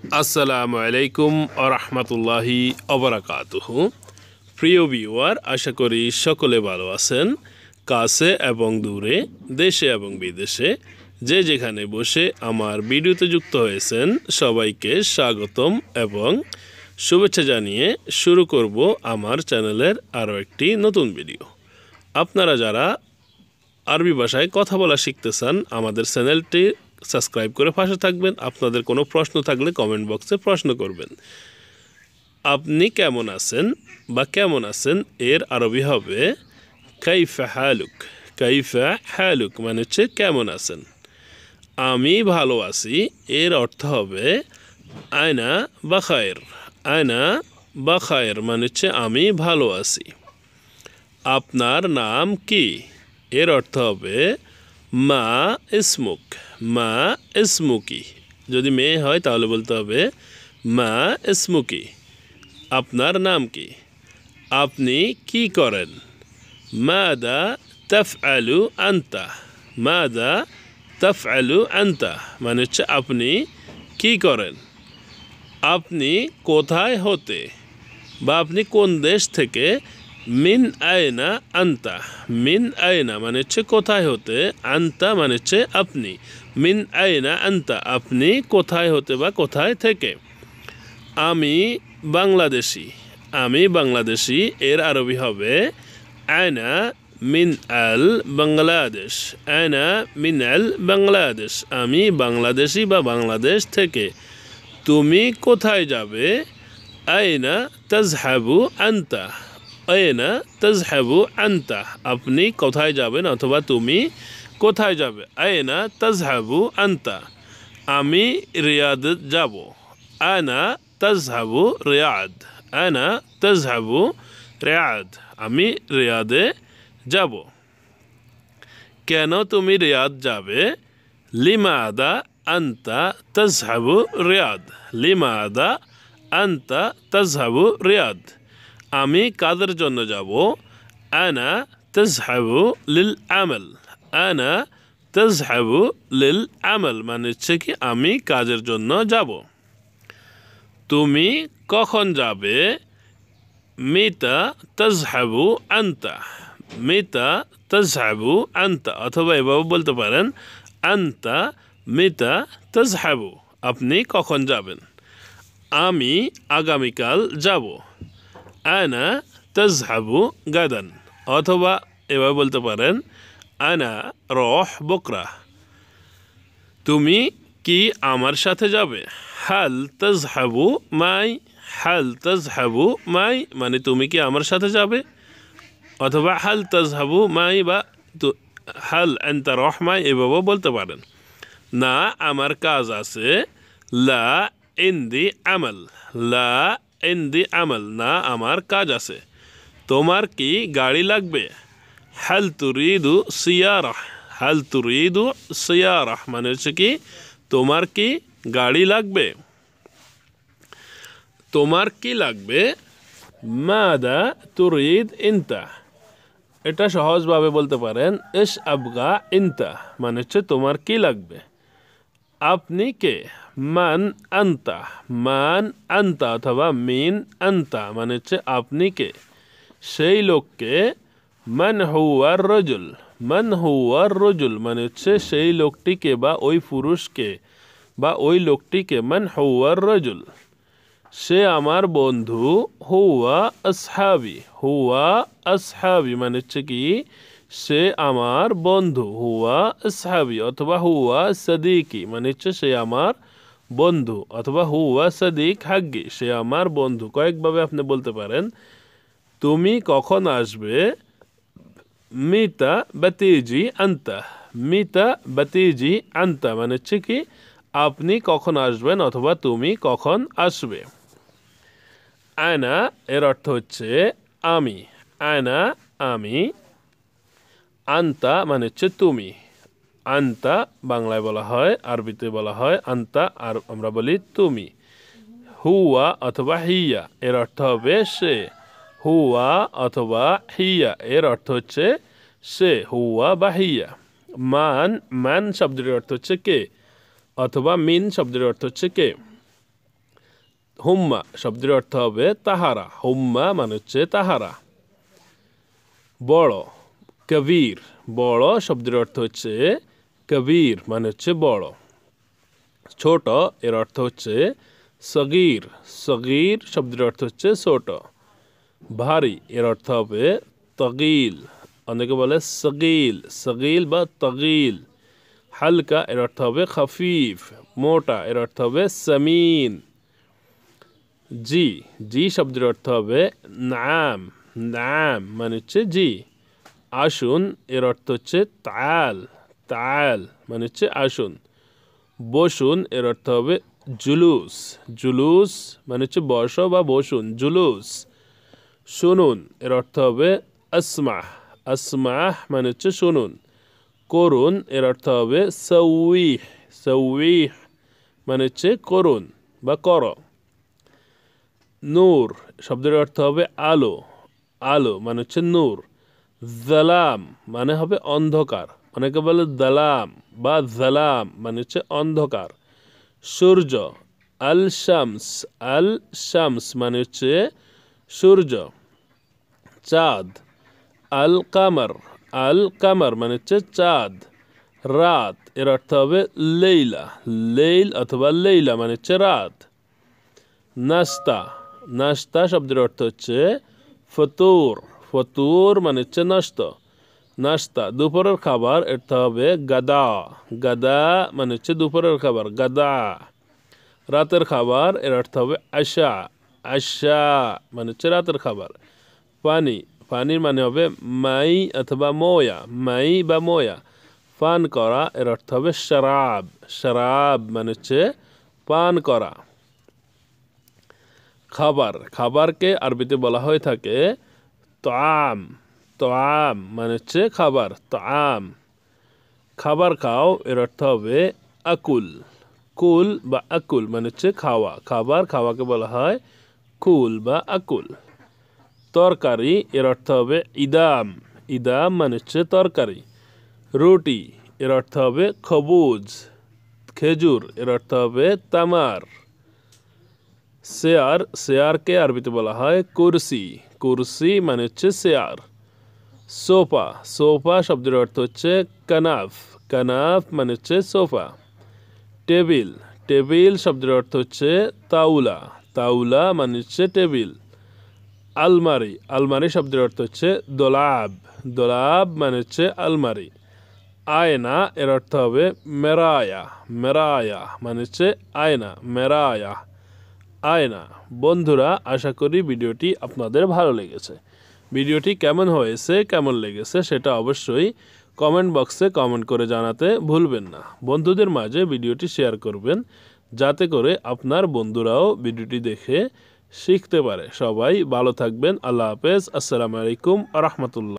আসসালামু আলাইকুম ওয়া রাহমাতুল্লাহি ওয়া বারাকাতুহু। প্রিয় ভিউয়ার, আশা করি সকলে ভালো আছেন। কাছে এবং দূরে, দেশে এবং বিদেশে যে যেখানে বসে আমার ভিডিওতে যুক্ত হয়েছেন সবাইকে স্বাগতম এবং শুভেচ্ছা জানিয়ে শুরু করব আমার চ্যানেলের আরও একটি নতুন ভিডিও। আপনারা যারা আরবি ভাষায় কথা বলা শিখতে চান, আমাদের চ্যানেলটি সাবস্ক্রাইব করে পাশে থাকবেন। আপনাদের কোনো প্রশ্ন থাকলে কমেন্ট বক্সে প্রশ্ন করবেন। আপনি কেমন আছেন বা কেমন আছেন এর আরবি হবে কাইফা হালুক। কাইফা হালুক মানে হচ্ছে কেমন আছেন। আমি ভালো আছি এর অর্থ হবে আয়না বাখায়ের। আয়না বাখায়ের মানে হচ্ছে আমি ভালো আছি। আপনার নাম কি এর অর্থ হবে মা ইসমুক। মা ইসমুকি। যদি মেয়ে হয় তাহলে বলতে হবে মা ইসমুকি। আপনার নাম কি? আপনি কি করেন? মাদা তাফআলু আনতা। মাদা তাফআলু আনতা মানে হচ্ছে আপনি কি করেন। আপনি কোথায় হতে বা আপনি কোন দেশ থেকে? মিন আয়না আন্তা। মিন আয়না মানে হচ্ছে কোথায় হতে, আন্তা মানে হচ্ছে আপনি। মিন আয়না আন্তা আপনি কোথায় হতে বা কোথায় থেকে। আমি বাংলাদেশি। আমি বাংলাদেশি এর আরবি হবে আয়না মিন আল বাংলাদেশ। আয়না মিন আল বাংলাদেশ আমি বাংলাদেশি বা বাংলাদেশ থেকে। তুমি কোথায় যাবে? আয়না তাজহাবু আন্তা। আয়না তাজহাবু আন্তা আপনি কোথায় যাবেন অথবা তুমি কোথায় যাবে। আয়না তাজহাবু আন্তা আমি রিয়াদ যাব। আনা তাজহাবু রিয়াদ। আনা তাজহাবু রিয়াদ আমি রিয়াদে যাব। কেন তুমি রিয়াদ যাবে? লিমাদা আন্তা তাজহাবু রিয়াদ। লিমাদা আন্তা তাজহাবু রিয়াদ আমি কাজের জন্য যাব। আনা তাজহাবু লিল আমাল। আনা তাজহাবু লিল আমাল মানে হচ্ছে কি আমি কাজের জন্য যাব। তুমি কখন যাবে? মিতা তাজহাবু আন্তা। মিতা তাজহাবু আন্তা অথবা এভাবে বলতে পারেন আন্তা মিতা তাজহাবু আপনি কখন যাবেন। আমি আগামীকাল যাব। আনা তাজহাবু গাদান অথবা এভাবে বলতে পারেন আনা রহ বকরা। তুমি কি আমার সাথে যাবে? হাল তাজহাবু মাই। হাল তাজহাবু মাই মানে তুমি কি আমার সাথে যাবে অথবা হাল তাজহাবু মাই বা হাল আনতা রহ মাই এভাবেও বলতে পারেন। না আমার কাজ আছে। লা ইনদি আমাল। লা ইনদি আমাল না আমার কাজ আছে। তোমার কি গাড়ি লাগবে? হাল তুরিদু সিয়ারাহ। হাল তুরিদু সিয়ারাহ মানে হচ্ছে কি তোমার কি গাড়ি লাগবে। তোমার কি লাগবে? মাদা তুরিদ ইনতা। এটা সহজভাবে বলতে পারেন ইশ আবগা ইনতা মানে হচ্ছে তোমার কি লাগবে। আপনি কে? মান আন্তা। মান আন্তা অথবা মিন আন্তা মানে হচ্ছে আপনি কে। সেই লোককে মান হুয়ার রজুল। মান হুয়ার রজুল মানে হচ্ছে সেই লোকটিকে বা ওই পুরুষকে বা ওই লোকটিকে। মান হুয়ার রজুল সে আমার বন্ধু। হুয়া আসহাবি। হুয়া আসহাবি মানে হচ্ছে কি সে আমার বন্ধু। হুয়া আসহাবি অথবা হুয়া সাদিকি মানে হচ্ছে সে আমার বন্ধু অথবা হুয়া সাদিক হাগ্গি সে আমার বন্ধু। কয়েকভাবে আপনি বলতে পারেন। তুমি কখন আসবে? মিতা বাতিজি আন্তা। মিতা বাতিজি আন্তা মানে হচ্ছে কি আপনি কখন আসবেন অথবা তুমি কখন আসবে। আয়না এর অর্থ হচ্ছে আমি। আয়না আমি। আন্তা মানে হচ্ছে তুমি। আন্তা বাংলায় বলা হয়, আরবিতে বলা হয় আন্তা আর আমরা বলি তুমি। হুয়া অথবা হিয়া এর অর্থ হবে সে। হুয়া অথবা হিয়া এর অর্থ হচ্ছে সে। হুয়া বা হিয়া। মান মান শব্দের অর্থ হচ্ছে কে অথবা মিন শব্দের অর্থ হচ্ছে কে। হুম্মা শব্দের অর্থ হবে তাহারা, হুম্মা মানে হচ্ছে তাহারা। বড়, কবির, বড় শব্দের অর্থ হচ্ছে কবির মানে হচ্ছে বড়। ছোট এর অর্থ হচ্ছে সগীর, সগীর শব্দের অর্থ হচ্ছে ছোট। ভারী এর অর্থ হবে তগিল, অনেকে বলে সগিল, সগিল বা তগিল। হালকা এর অর্থ হবে খফিফ, মোটা এর অর্থ হবে সামিন। জি, জি শব্দের অর্থ হবে নাম, নাম মানে হচ্ছে জি। আসুন এর অর্থ হচ্ছে তাল, তাল মানে হচ্ছে আসুন। বসুন এর অর্থ হবে জুলুস, জুলুস মানে হচ্ছে বসো বা বসুন, জুলুস। শুনুন এর অর্থ হবে আসমাহ, আসমাহ মানে হচ্ছে শুনুন। করুন এর অর্থ হবে সৌইহ, সৌইহ মানে হচ্ছে করুন বা করো। নূর শব্দের অর্থ হবে আলো, আলো মানে হচ্ছে নূর। জালাম মানে হবে অন্ধকার, অনেকে বলে দালাম বা জালাম মানে হচ্ছে অন্ধকার। সূর্য, আল শামস, আল শামস মানে হচ্ছে সূর্য। চাঁদ, আল কামার, আল কামার মানে হচ্ছে চাঁদ। রাত এর অর্থ হবে লেইলা, লেইল অথবা লেইলা মানে হচ্ছে রাত। নাস্তা, নাস্তা শব্দের অর্থ হচ্ছে ফতুর, ফতুর মানে হচ্ছে নাস্তা, নাস্তা। দুপুরের খাবার এটা হবে গাদা, গাদা মানে হচ্ছে দুপুরের খাবার, গাদা। রাতের খাবার এর অর্থ হবে আশা, আশা মানে হচ্ছে রাতের খাবার। পানি, পানির মানে হবে মাই অথবা ময়া, মাই বা ময়া। পান করা এর অর্থ হবে শরাব, শরাব মানে হচ্ছে পান করা। খাবার, খাবারকে আরবিতে বলা হয়ে থাকে তাম, তাম মানে হচ্ছে খাবার, তাম। খাবার খাও এর অর্থ হবে আকুল, কুল বা আকুল মানে হচ্ছে খাওয়া, খাবার খাওয়াকে বলা হয় কুল বা আকুল। তরকারি এর অর্থ হবে ইদাম, ইদাম মানে হচ্ছে তরকারি। রুটি এর অর্থ হবে খবুজ, খেজুর এর অর্থ হবে তামার। চেয়ার, চেয়ারকে আরবিতে বলা হয় কুরসি, কুরসি মানে হচ্ছে চেয়ার। সোফা, সোফা শব্দের অর্থ হচ্ছে কানাফ, কানাফ মানে হচ্ছে সোফা। টেবিল, টেবিল শব্দের অর্থ হচ্ছে তাউলা, তাউলা মানে হচ্ছে টেবিল। আলমারি, আলমারি শব্দের অর্থ হচ্ছে দোলাব, দোলাব মানে হচ্ছে আলমারি। আয়না এর অর্থ হবে মেরায়া, মেরায়া মানে হচ্ছে আয়না, মেরায়া, আয়না। বন্ধুরা আশা করি ভিডিওটি আপনাদের ভালো লেগেছে। ভিডিওটি কেমন হয়েছে, কেমন লেগেছে সেটা অবশ্যই কমেন্ট বক্সে কমেন্ট করে জানাতে ভুলবেন না। বন্ধুদের মাঝে ভিডিওটি শেয়ার করবেন যাতে করে আপনার বন্ধুরাও ভিডিওটি দেখে শিখতে পারে। সবাই ভালো থাকবেন, আল্লাহ হাফেজ, আসসালামু আলাইকুম আ রহমতুল্লাহ।